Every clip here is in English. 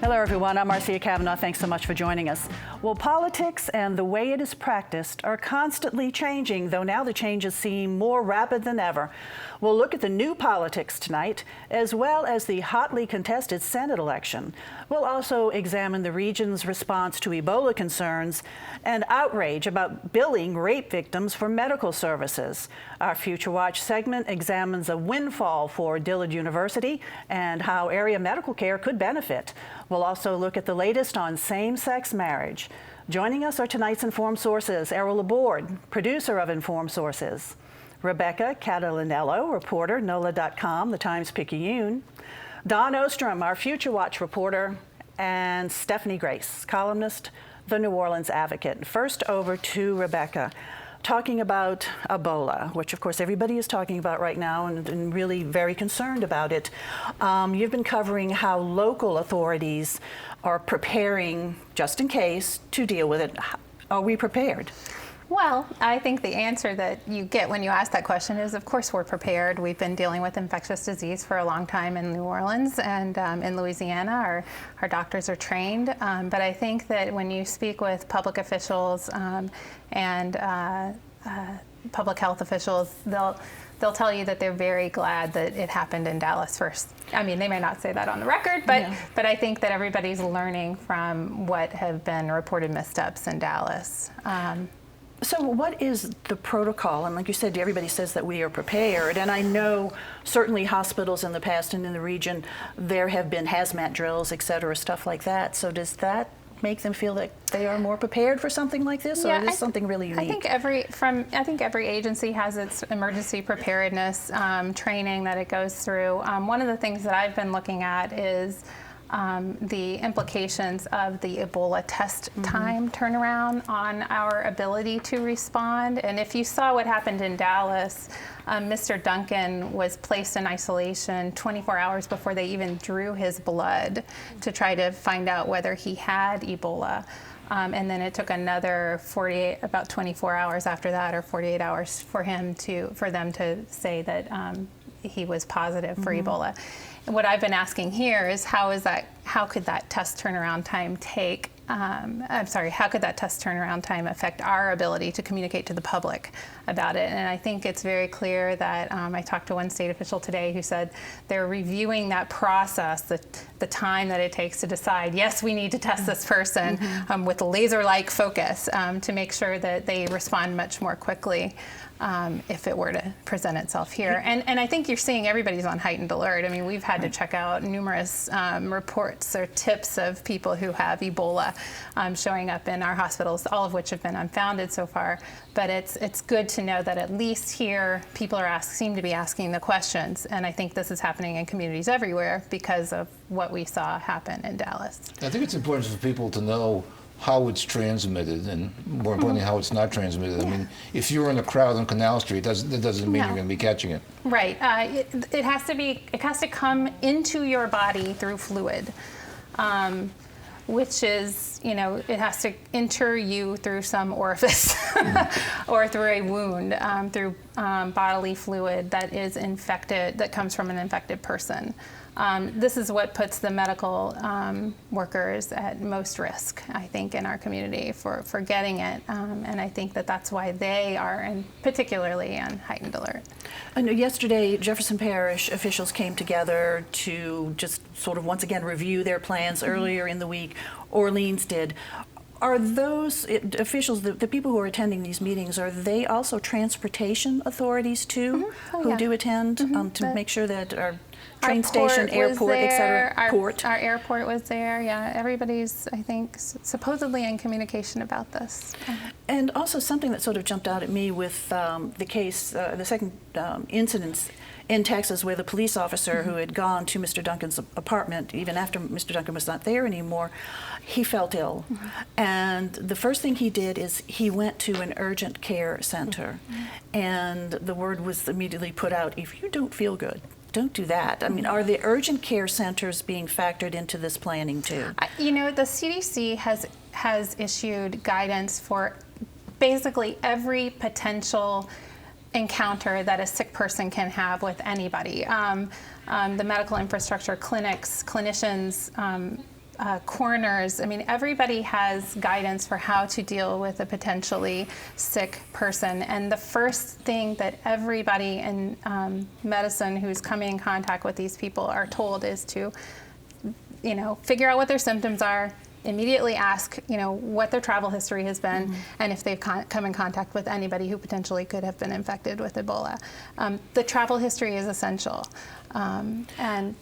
Hello, everyone. I'm Marcia Kavanaugh. Thanks so much for joining us. Well, politics and the way it is practiced are constantly changing, though now the changes seem more rapid than ever. We'll look at the new politics tonight, as well as the hotly contested Senate election. We'll also examine the region's response to Ebola concerns and outrage about billing rape victims for medical services. Our Future Watch segment examines a windfall for Dillard University and how area medical care could benefit. We'll also look at the latest on same-sex marriage. Joining us are tonight's Informed Sources, Errol Laborde, producer of Informed Sources, Rebecca Catalanello, reporter, NOLA.com, the Times-Picayune, Don Ostrom, our Future Watch reporter, and Stephanie Grace, columnist, the New Orleans Advocate. First over to Rebecca, talking about Ebola, which of course everybody is talking about right now and really very concerned about it. You've been covering how local authorities are preparing, just in case, to deal with it. Are we prepared? Well, I think the answer that you get when you ask that question is, of course, we're prepared. We've been dealing with infectious disease for a long time in New Orleans and in Louisiana. Our doctors are trained. But I think that when you speak with public officials and public health officials, they'll tell you that they're very glad that it happened in Dallas first. I mean, they may not say that on the record, but I think that everybody's learning from what have been reported missteps in Dallas. So what is the protocol? And like you said, everybody says that we are prepared. And I know certainly hospitals in the past and in the region, there have been hazmat drills, et cetera, stuff like that. So does that make them feel that they are more prepared for something like this, or is this something really unique? I think every agency has its emergency preparedness training that it goes through. One of the things that I've been looking at is the implications of the Ebola test time turnaround on our ability to respond. And if you saw what happened in Dallas, Mr. Duncan was placed in isolation 24 hours before they even drew his blood to try to find out whether he had Ebola. And then it took another about 24 hours after that, or 48 hours for them to say that he was positive for Ebola. And what I've been asking here is how could that test turnaround time how could that test turnaround time affect our ability to communicate to the public about it? And I think it's very clear that I talked to one state official today who said they're reviewing that process, the time that it takes to decide, yes, we need to test this person with laser-like focus to make sure that they respond much more quickly if it were to present itself here. And I think you're seeing everybody's on heightened alert. I mean, we've had to check out numerous reports or tips of people who have Ebola showing up in our hospitals, all of which have been unfounded so far. But it's good to know that at least here people seem to be asking the questions. And I think this is happening in communities everywhere because of what we saw happen in Dallas. I think it's important for people to know how it's transmitted, and more importantly, how it's not transmitted. I mean, if you're in a crowd on Canal Street, that doesn't mean you're going to be catching it. Right. It has to come into your body through fluid, which is, it has to enter you through some orifice or through a wound, through bodily fluid that is infected, that comes from an infected person. This is what puts the medical workers at most risk, I think, in our community for getting it. And I think that that's why they are particularly on heightened alert. I know yesterday Jefferson Parish officials came together to just sort of once again review their plans. Earlier in the week, Orleans did. Are those officials, the people who are attending these meetings, are they also transportation authorities too, who do attend to make sure that our train station, airport, etc. Our airport was there. Yeah, everybody's, I think, supposedly in communication about this. And also something that sort of jumped out at me with the case, the second incidents in Texas, where the police officer who had gone to Mr. Duncan's apartment, even after Mr. Duncan was not there anymore, he felt ill. And the first thing he did is he went to an urgent care center. And the word was immediately put out, if you don't feel good, don't do that. I mean, are the urgent care centers being factored into this planning too? The CDC has issued guidance for basically every potential encounter that a sick person can have with anybody. The medical infrastructure, clinics, clinicians, coroners. I mean, everybody has guidance for how to deal with a potentially sick person. And the first thing that everybody in medicine who's coming in contact with these people are told is to, figure out what their symptoms are, immediately ask, what their travel history has been, and if they've come in contact with anybody who potentially could have been infected with Ebola. The travel history is essential. And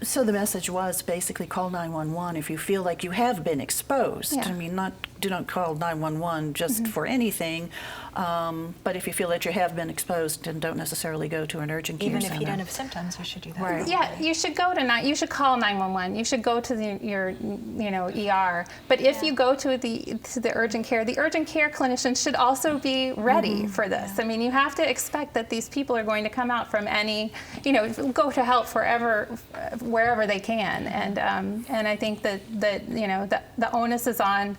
so the message was basically call 911 if you feel like you have been exposed. Yeah. I mean, do not call 911 just for anything, but if you feel that you have been exposed, and don't necessarily go to an urgent care Even center. if you don't have symptoms, you should do that. Right. yeah, you should go to you should call 911. You should go to your ER. But if you go to the urgent care clinicians should also be ready for this. I mean, you have to expect that these people are going to come out from any, go to help wherever they can. And I think that the onus is on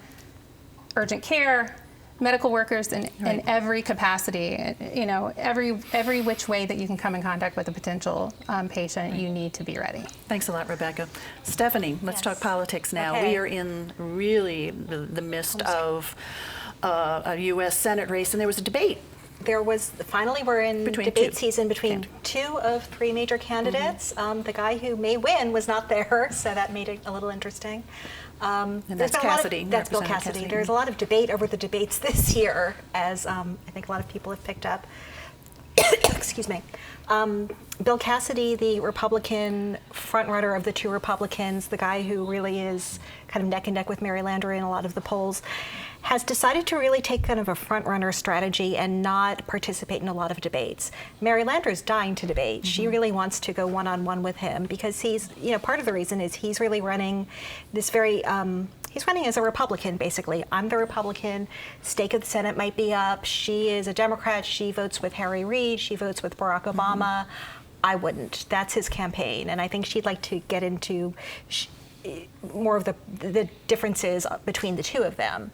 urgent care, medical workers in every capacity. Every which way that you can come in contact with a potential patient, you need to be ready. Thanks a lot, Rebecca. Stephanie, let's talk politics now. Okay. We are in really the midst of a U.S. Senate race, and there was a debate. Finally we're in debate season between two of three major candidates. The guy who may win was not there, so that made it a little interesting. And that's Cassidy. That's Bill Representative Cassidy. There's a lot of debate over the debates this year, as I think a lot of people have picked up. Excuse me. Bill Cassidy, the Republican frontrunner of the two Republicans, the guy who really is kind of neck and neck with Mary Landrieu in a lot of the polls, has decided to really take kind of a front-runner strategy and not participate in a lot of debates. Mary Landrieu's dying to debate. She really wants to go one-on-one with him because he's, part of the reason is he's really running this very, he's running as a Republican, basically. I'm the Republican. Stake of the Senate might be up. She is a Democrat. She votes with Harry Reid. She votes with Barack Obama. I wouldn't. That's his campaign. And I think she'd like to get into more of the differences between the two of them.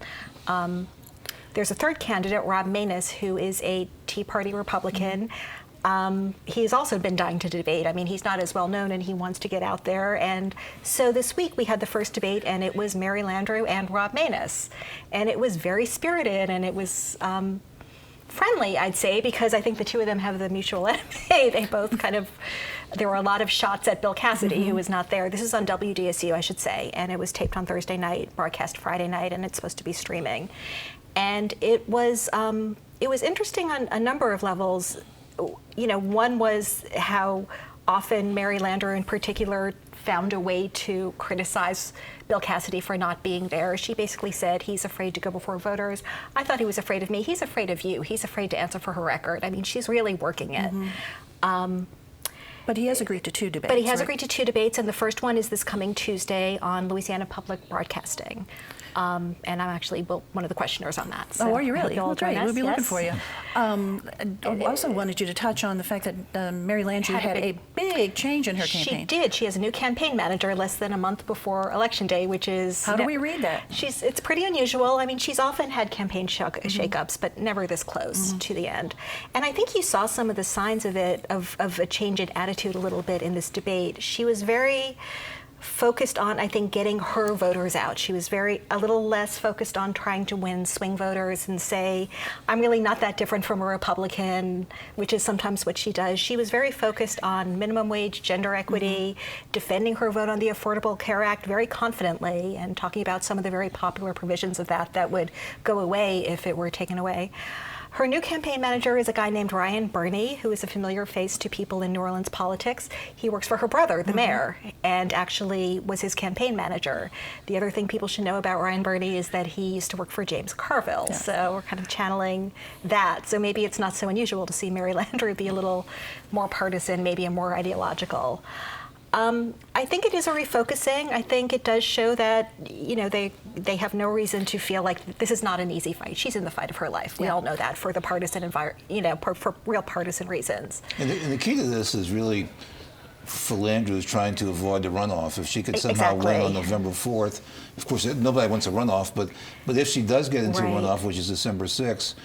There's a third candidate, Rob Maness, who is a Tea Party Republican. He's also been dying to debate. I mean, he's not as well known, and he wants to get out there. And so this week we had the first debate, and it was Mary Landrieu and Rob Maness. And it was very spirited, and it was friendly, I'd say, because I think the two of them have the mutual enemy. They both there were a lot of shots at Bill Cassidy, who was not there. This is on WDSU, I should say, and it was taped on Thursday night, broadcast Friday night, and it's supposed to be streaming. And it was interesting on a number of levels. One was how often Mary Landrieu in particular found a way to criticize Bill Cassidy for not being there. She basically said he's afraid to go before voters. I thought he was afraid of me. He's afraid of you. He's afraid to answer for her record. I mean, she's really working it. But he has agreed to two debates. But he has agreed to two debates, and the first one is this coming Tuesday on Louisiana Public Broadcasting. And I'm actually one of the questioners on that. So are you really? Well, Great. We'll be looking for you. I It also wanted you to touch on the fact that Mary Landrieu had a big change in her campaign. She did. She has a new campaign manager less than a month before Election Day, which is... How do we read that? It's pretty unusual. I mean, she's often had campaign shakeups, but never this close to the end. And I think you saw some of the signs of it, of a change in attitude a little bit in this debate. She was very focused on, I think, getting her voters out. She was a little less focused on trying to win swing voters and say, I'm really not that different from a Republican, which is sometimes what she does. She was very focused on minimum wage, gender equity, defending her vote on the Affordable Care Act very confidently, and talking about some of the very popular provisions of that would go away if it were taken away. Her new campaign manager is a guy named Ryan Burney, who is a familiar face to people in New Orleans politics. He works for her brother, the mayor, and actually was his campaign manager. The other thing people should know about Ryan Burney is that he used to work for James Carville, so we're kind of channeling that. So maybe it's not so unusual to see Mary Landrieu be a little more partisan, maybe a more ideological. I think it is a refocusing. I think it does show that, they have no reason to feel like this is not an easy fight. She's in the fight of her life. We all know that for the partisan for real partisan reasons. And the key to this is really for Landrieu is trying to avoid the runoff. If she could somehow win on November 4th, of course, nobody wants a runoff, but if she does get into a runoff, which is December 6th,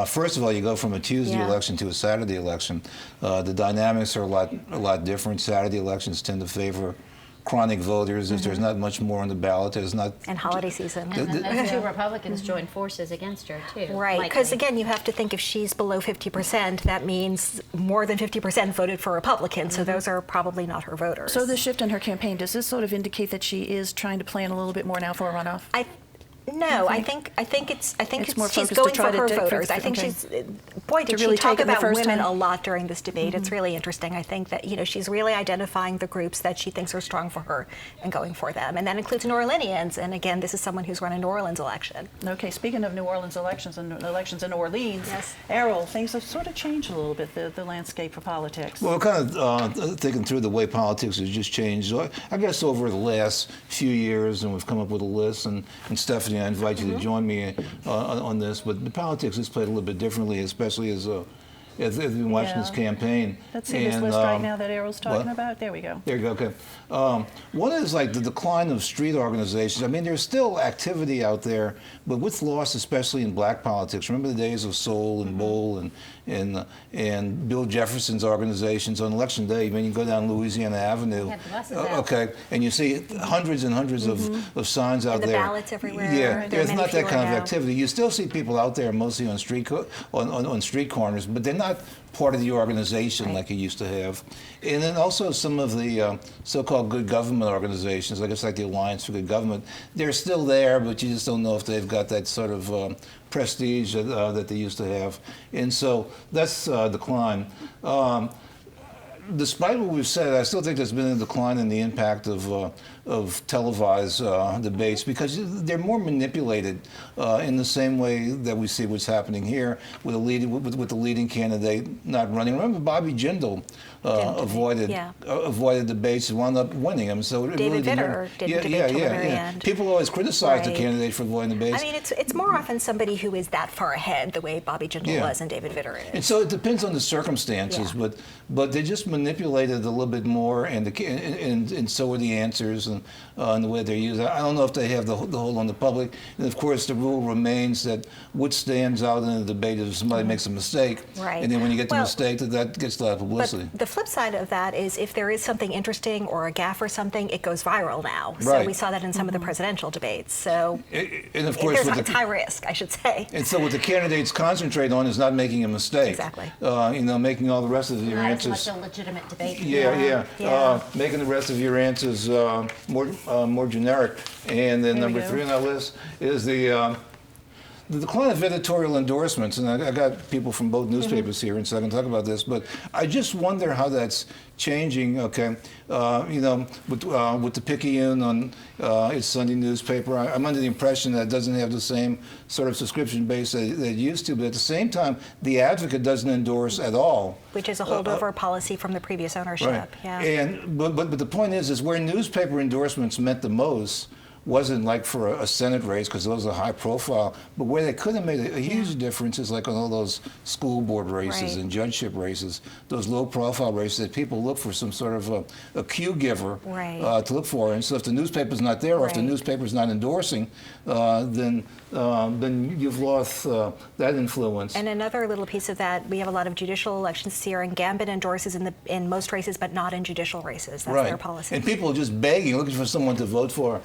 first of all, you go from a Tuesday election to a Saturday election. The dynamics are a lot different. Saturday elections tend to favor chronic voters, if there's not much more on the ballot, there's not. And holiday season. And then those two Republicans joined forces against her, too. Right, because again, you have to think if she's below 50%, that means more than 50% voted for Republican, so those are probably not her voters. So the shift in her campaign, does this sort of indicate that she is trying to plan a little bit more now for a runoff? No, I think it's more she's focused to going try for to her dig- voters. I think okay. she's boy did To really she talk take it the about first women time? a lot during this debate. It's really interesting. I think that she's really identifying the groups that she thinks are strong for her and going for them, and that includes New Orleanians. And again, this is someone who's run a New Orleans election. Okay, speaking of New Orleans elections and elections in New Orleans, Yes. Errol, things have sort of changed a little bit, the landscape for politics. Well, kind of thinking through the way politics has just changed. So I guess over the last few years, and we've come up with a list, and Stephanie, I invite you to join me on this, but the politics is played a little bit differently, especially as we've been watching this campaign. Let's see this list right now that Errol's talking about. There we go. There you go, okay. One is like the decline of street organizations. I mean, there's still activity out there, but with loss, especially in black politics. Remember the days of Soul and Bowl and Bill Jefferson's organizations on election day. I mean, you go down Louisiana Avenue, Yeah, the buses out. okay, and you see hundreds and hundreds of signs out And the there. ballots everywhere. Yeah, There are there's many not that fewer kind of now. activity. You still see people out there mostly on street on street corners, but they're not part of the organization like you used to have. And then also some of the so-called good government organizations, I guess like the Alliance for Good Government, they're still there, but you just don't know if they've got that sort of prestige that they used to have. And so that's decline. Despite what we've said, I still think there's been a decline in the impact of televised debates because they're more manipulated in the same way that we see what's happening here with the leading candidate not running. Remember, Bobby Jindal avoided debates and wound up winning them. So it David really Vitter didn't debate till the very end. People always criticize the Right. candidate for avoiding debates. I mean, it's more often somebody who is that far ahead, the way Bobby Jindal was and David Vitter is. And so it depends on the circumstances, but they just manipulated a little bit more, and so are the answers and the way they're used. I don't know if they have the hold on the public. And of course, the rule remains that what stands out in a debate is if somebody makes a mistake, Right. and then when you get the Well, mistake, that gets a lot of publicity. But the flip side of that is if there is something interesting or a gaffe or something, it goes viral now. So Right. we saw that in some of the presidential debates. So And of course, it's high risk, I should say. and so what the candidates concentrate on is not making a mistake. Exactly. Making all the rest of your Not as answers. much a legitimate debate. Yeah. Making the rest of your answers more generic. And then There we number go. 3 on our list is the decline of editorial endorsements. And I got people from both newspapers here, and so I can talk about this. But I just wonder how that's changing. Okay, with the Picayune on its Sunday newspaper, I'm under the impression that it doesn't have the same sort of subscription base that it used to. But at the same time, the Advocate doesn't endorse at all. Which is a holdover policy from the previous ownership. Right. Yeah. And but the point is where newspaper endorsements meant the most wasn't like for a Senate race because those are high profile, but where they could have made a huge difference is like on all those school board races Right. and judgeship races, those low profile races that people look for some sort of a cue giver Right. to look for. And so if the newspaper's not there or if the Right. newspaper's not endorsing, then you've lost that influence. And another little piece of that, we have a lot of judicial elections this year, and Gambit endorses in most races, but not in judicial races. That's their policy. And people are just begging, looking for someone to vote for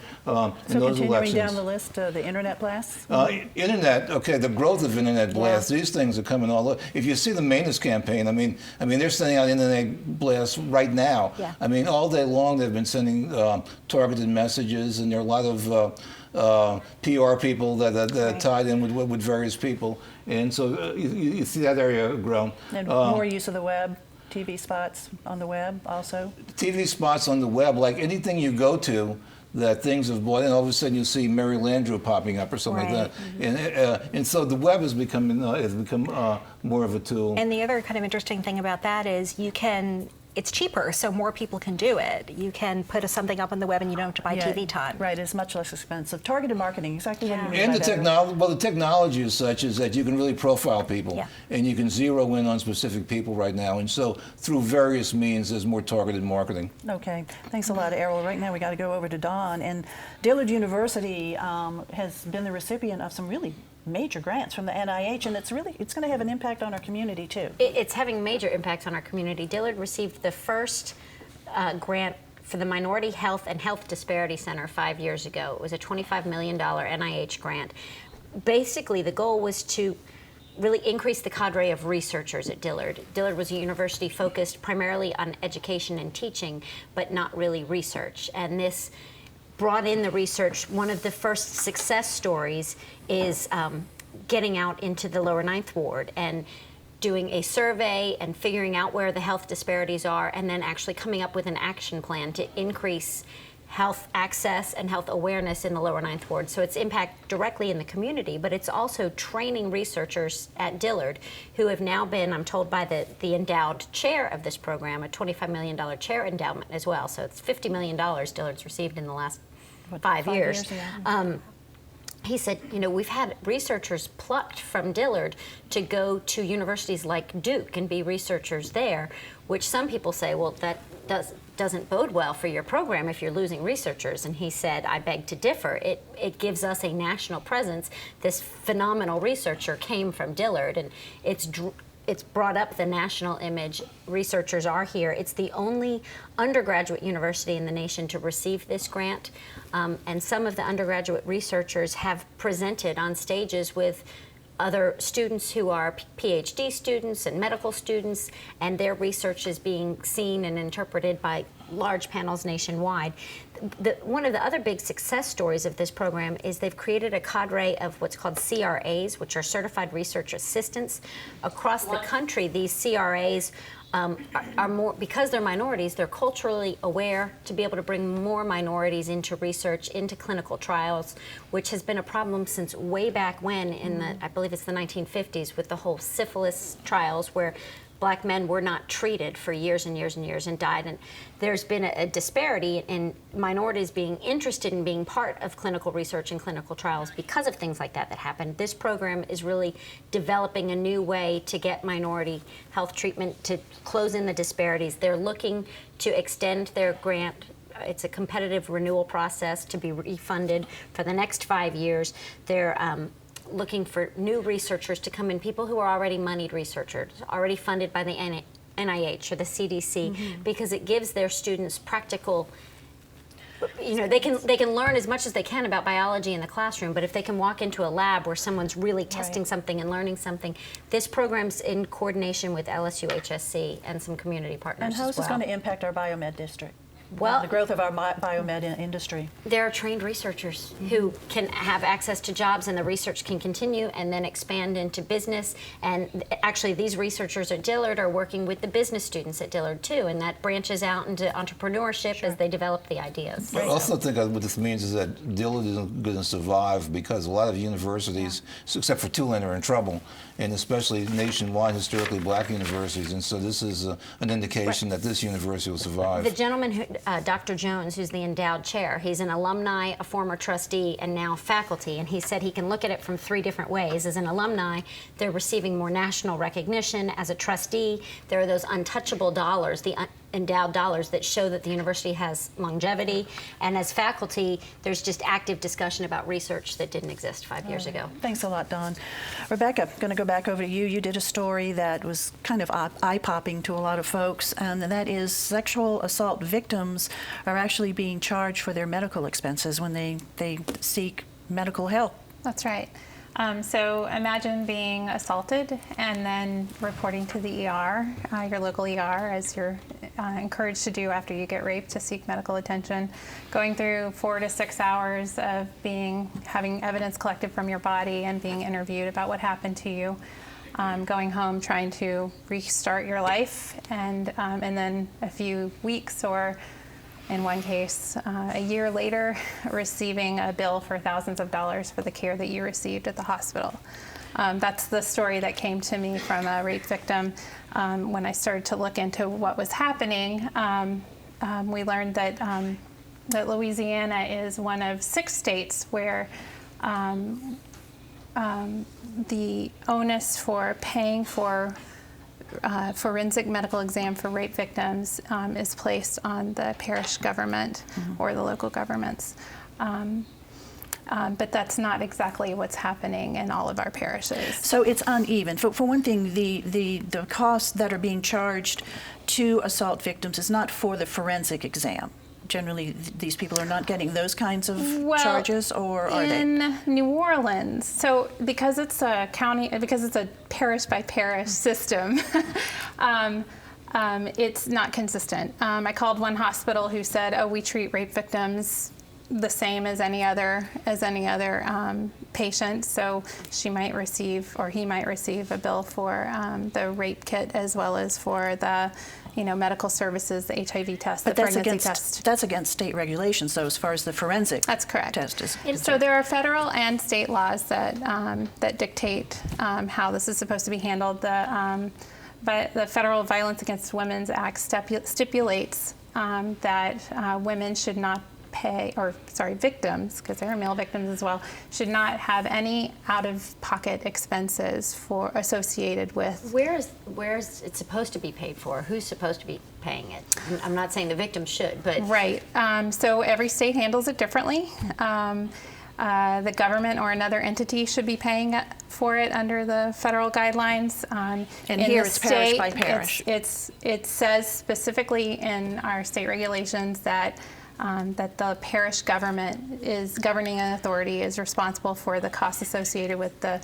in So those continuing elections. down the list, the internet blasts. Internet, okay, the growth of internet blasts, these things are coming all over. If you see the Manus campaign, I mean, they're sending out internet blasts right now. Yeah. I mean, all day long they've been sending targeted messages, and there are a lot of PR people that are tied in with various people, and so you see that area grow. And more use of the web, TV spots on the web also. TV spots on the web, like anything you go to that things have bought, and all of a sudden you see Mary Landrieu popping up or something Right. like that. And so the web has become more of a tool. And the other kind of interesting thing about that is it's cheaper, so more people can do it. You can put something up on the web and you don't have to buy TV time. Right, it's much less expensive. Targeted marketing, exactly what you mean And by the that. technology, well, the technology is such is that you can really profile people, Yeah. and you can zero in on specific people right now. And so, through various means, there's more targeted marketing. Okay, thanks a lot, Errol. Right now we got to go over to Dawn. And Dillard University has been the recipient of some really major grants from the NIH, and it's going to have an impact on our community too. It's having major impacts on our community. Dillard received the first grant for the Minority Health and Health Disparity Center 5 years ago. It was a $25 million NIH grant. Basically, the goal was to really increase the cadre of researchers at Dillard. Dillard was a university focused primarily on education and teaching, but not really research. And this brought in the research. One of the first success stories is getting out into the lower Ninth Ward and doing a survey and figuring out where the health disparities are, and then actually coming up with an action plan to increase health access and health awareness in the lower Ninth Ward. So it's impact directly in the community, but it's also training researchers at Dillard who have now been, I'm told by the endowed chair of this program, a $25 million chair endowment as well. So it's $50 million Dillard's received in the last 5 years. Yeah. He said, you know, we've had researchers plucked from Dillard to go to universities like Duke and be researchers there, which some people say, well, that doesn't bode well for your program if you're losing researchers. And he said, I beg to differ. It gives us a national presence. This phenomenal researcher came from Dillard, and it's brought up the national image. Researchers are here. It's the only undergraduate university in the nation to receive this grant. And some of the undergraduate researchers have presented on stages with other students who are PhD students and medical students, and their research is being seen and interpreted by large panels nationwide. One of the other big success stories of this program is they've created a cadre of what's called CRAs, which are Certified Research Assistants. Across the country, these CRAs are more, because they're minorities, they're culturally aware to be able to bring more minorities into research, into clinical trials, which has been a problem since way back when in I believe it's the 1950s, with the whole syphilis trials where Black men were not treated for years and years and years and died. And there's been a disparity in minorities being interested in being part of clinical research and clinical trials because of things like that happened. This program is really developing a new way to get minority health treatment to close in the disparities. They're looking to extend their grant. It's a competitive renewal process to be refunded for the next 5 years. They're looking for new researchers to come in, people who are already moneyed researchers, already funded by the NIH or the CDC, because it gives their students practical, you know, they can learn as much as they can about biology in the classroom, but if they can walk into a lab where someone's really testing something and learning something, this program's in coordination with LSU HSC and some community partners And how is as well. this going to impact our biomed district? Well, the growth of our biomed industry. there are trained researchers who can have access to jobs, and the research can continue and then expand into business. And actually, these researchers at Dillard are working with the business students at Dillard too, and that branches out into entrepreneurship as they develop the ideas. I also think what this means is that Dillard isn't going to survive because a lot of universities, except for Tulane, are in trouble, and especially nationwide, historically Black universities. And so this is an indication that this university will survive. The gentleman who, Dr. Jones, who's the endowed chair, he's an alumni, a former trustee, and now faculty, and he said he can look at it from 3 different ways. As an alumni, they're receiving more national recognition. As a trustee, there are those untouchable dollars, the endowed dollars that show that the university has longevity. And as faculty, there's just active discussion about research that didn't exist 5 years ago. Thanks a lot, Dawn. Rebecca, going to go back over to you. You did a story that was kind of eye-popping to a lot of folks, and that is sexual assault victims are actually being charged for their medical expenses when they seek medical help. That's right. So imagine being assaulted and then reporting to the ER, your local ER, as you're encouraged to do after you get raped, to seek medical attention, going through 4 to 6 hours of having evidence collected from your body and being interviewed about what happened to you, going home trying to restart your life, and then a few weeks, or in one case, a year later, receiving a bill for thousands of dollars for the care that you received at the hospital. That's the story that came to me from a rape victim. When I started to look into what was happening, we learned that Louisiana is one of 6 states where the onus for paying for forensic medical exam for rape victims is placed on the parish government or the local governments. But that's not exactly what's happening in all of our parishes. So it's uneven. For one thing, the costs that are being charged to assault victims is not for the forensic exam. generally these people are not getting those kinds of Well, charges, or are they? in New Orleans, so because it's a parish by parish system, it's not consistent. I called one hospital who said, "Oh, we treat rape victims the same as any other patient." So she might receive, or he might receive, a bill for the rape kit as well as for the medical services, the HIV test, But the pregnancy test. that's against state regulations, so as far as the forensic That's correct. test is So concerned. there are federal and state laws that dictate how this is supposed to be handled. The Federal Violence Against Women's Act stipulates that women should not pay, victims, because there are male victims as well, should not have any out-of-pocket expenses associated with. Where is it supposed to be paid for? Who's supposed to be paying it? I'm not saying the victim should, but Right. So every state handles it differently. The government or another entity should be paying for it under the federal guidelines. And in here the it's parish by state, parish. It says specifically in our state regulations that the parish governing authority is responsible for the costs associated with the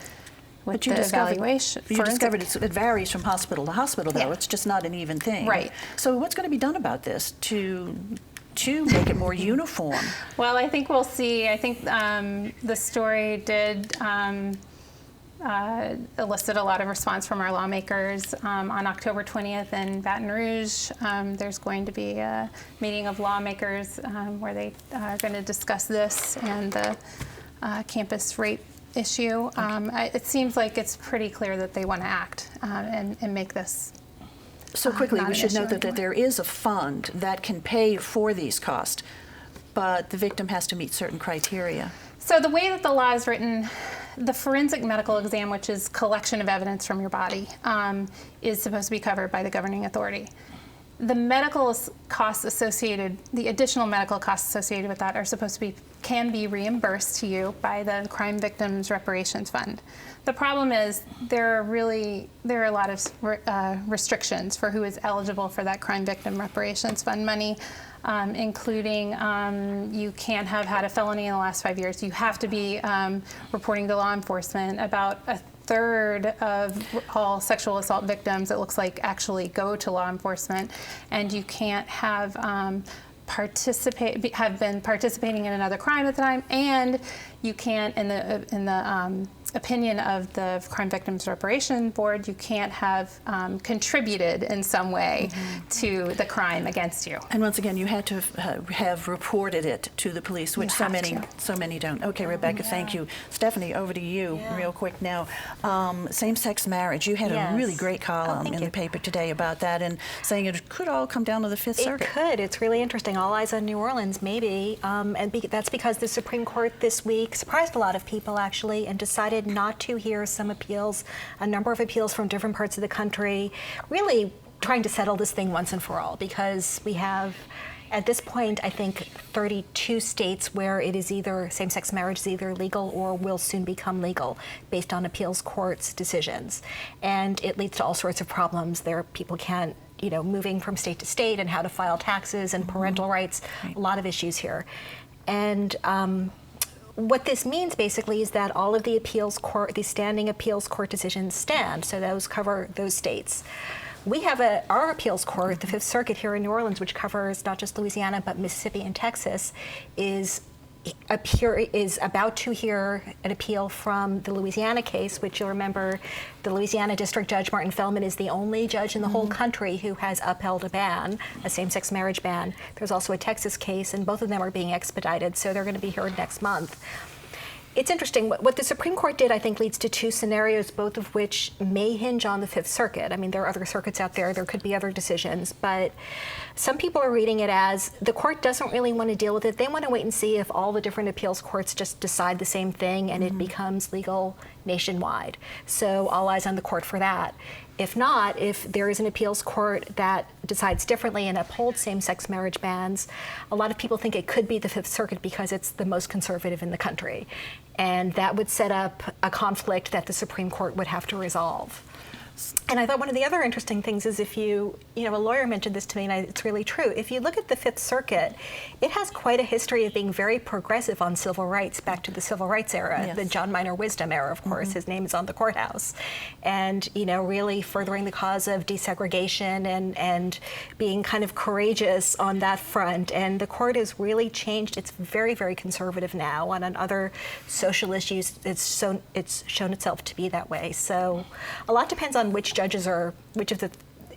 evaluation. You discovered it varies from hospital to hospital, though. Yeah. It's just not an even thing. Right. So what's going to be done about this to make it more uniform? Well, I think we'll see. I think the story did elicit a lot of response from our lawmakers. On October 20th in Baton Rouge, there's going to be a meeting of lawmakers where they are going to discuss this and the campus rape issue. It seems like it's pretty clear that they want to act and make this. So quickly, not we an should issue note that anymore. there is a fund that can pay for these costs, but the victim has to meet certain criteria. So the way that the law is written, the forensic medical exam, which is collection of evidence from your body, is supposed to be covered by the governing authority. The medical costs associated, the additional medical costs associated with that can be reimbursed to you by the Crime Victims Reparations Fund. The problem is there are a lot of restrictions for who is eligible for that Crime Victim Reparations Fund money, including you can't have had a felony in the last 5 years. You have to be reporting to law enforcement. About a third of all sexual assault victims, it looks like, actually go to law enforcement, and you can't have been participating in another crime at the time, and you can't, in the opinion of the Crime Victims Reparation Board, you can't have contributed in some way to the crime against you. And once again, you had to have reported it to the police, which so many don't. Okay, Rebecca, thank you. Stephanie, over to you real quick now. Same-sex marriage. You had a really great column in the paper today about that, and saying it could all come down to the Fifth Circuit. It could. It's really interesting. All eyes on New Orleans, maybe. That's because the Supreme Court this week surprised a lot of people, actually, and decided not to hear some appeals, a number of appeals from different parts of the country, really trying to settle this thing once and for all, because we have, at this point, I think 32 states where it is either same-sex marriage is either legal or will soon become legal based on appeals courts' decisions. And it leads to all sorts of problems. People can't, moving from state to state, and how to file taxes and parental rights, a lot of issues here. And what this means basically is that all of the standing appeals court decisions stand. So those cover those states. We have our appeals court, the Fifth Circuit here in New Orleans, which covers not just Louisiana but Mississippi and Texas, is about to hear an appeal from the Louisiana case, which you'll remember the Louisiana District Judge Martin Feldman is the only judge in the whole country who has upheld a same-sex marriage ban. There's also a Texas case, and both of them are being expedited, so they're going to be heard next month. It's interesting. What the Supreme Court did, I think, leads to two scenarios, both of which may hinge on the Fifth Circuit. I mean, there are other circuits out there. There could be other decisions. But some people are reading it as the court doesn't really want to deal with it. They want to wait and see if all the different appeals courts just decide the same thing and it becomes legal nationwide. So all eyes on the court for that. If not, if there is an appeals court that decides differently and upholds same-sex marriage bans, a lot of people think it could be the Fifth Circuit because it's the most conservative in the country. And that would set up a conflict that the Supreme Court would have to resolve. And I thought one of the other interesting things is if you know, a lawyer mentioned this to me, and it's really true. If you look at the Fifth Circuit, it has quite a history of being very progressive on civil rights back to the civil rights era, the John Minor Wisdom era, of course. His name is on the courthouse. And, you know, really furthering the cause of desegregation and being kind of courageous on that front. And the court has really changed. It's very, very conservative now. And on other social issues, it's shown itself to be that way. So a lot depends on which of the,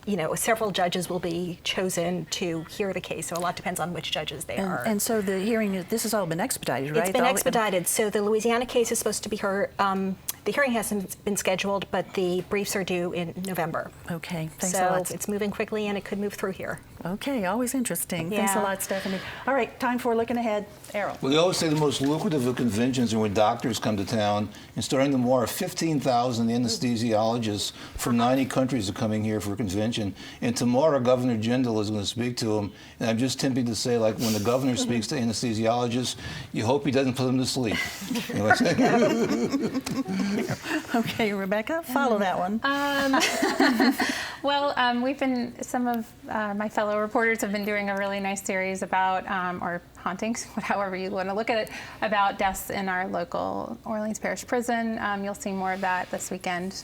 you know, several judges will be chosen to hear the case. So a lot depends on which judges they are. And so the hearing, this has all been expedited, right? It's been expedited. So the Louisiana case is supposed to be heard. The hearing hasn't been scheduled, but the briefs are due in November. Okay, thanks a lot. So it's moving quickly, and it could move through here. Okay, always interesting. Thanks a Yeah. lot, Stephanie. All right, time for looking ahead. Errol. Well, they always say the most lucrative of conventions are when doctors come to town, and starting tomorrow, 15,000 anesthesiologists from 90 countries are coming here for a convention. And tomorrow, Governor Jindal is going to speak to them. And I'm just tempted to say, like, when the governor speaks to anesthesiologists, you hope he doesn't put them to sleep. Okay, Rebecca, follow that one. Well, some of my fellow reporters have been doing a really nice series about, or hauntings, however you want to look at it, about deaths in our local Orleans Parish Prison. You'll see more of that this weekend.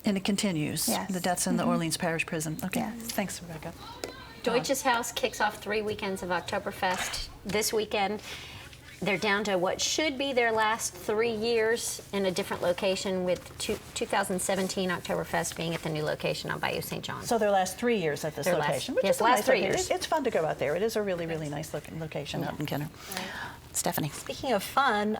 And it continues. Yes. The deaths in the Orleans Parish Prison. Okay, Yes. thanks, Rebecca. Deutsches Haus kicks off 3 weekends of Oktoberfest this weekend. They're down to what should be their last 3 years in a different location, with 2017 Oktoberfest being at the new location on Bayou St. John. So their last 3 years at this Their last- location, which yes, is a last nice 3 location. years. It's fun to go out there. It is a really, really nice looking location out in Kenner. Stephanie. Speaking of fun,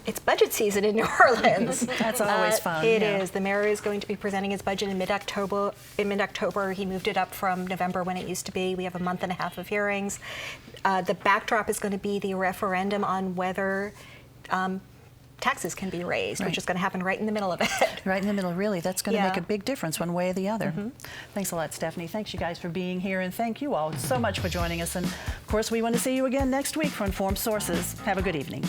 it's budget season in New Orleans. That's always fun. It yeah. is. The mayor is going to be presenting his budget in mid-October. He moved it up from November when it used to be. We have a month and a half of hearings. The backdrop is going to be the referendum on whether taxes can be raised, which is going to happen right in the middle of it. Right in the middle, really. That's going to make Yeah. a big difference one way or the other. Thanks a lot, Stephanie. Thanks you guys for being here, and thank you all so much for joining us. And of course, we want to see you again next week for Informed Sources. Have a good evening.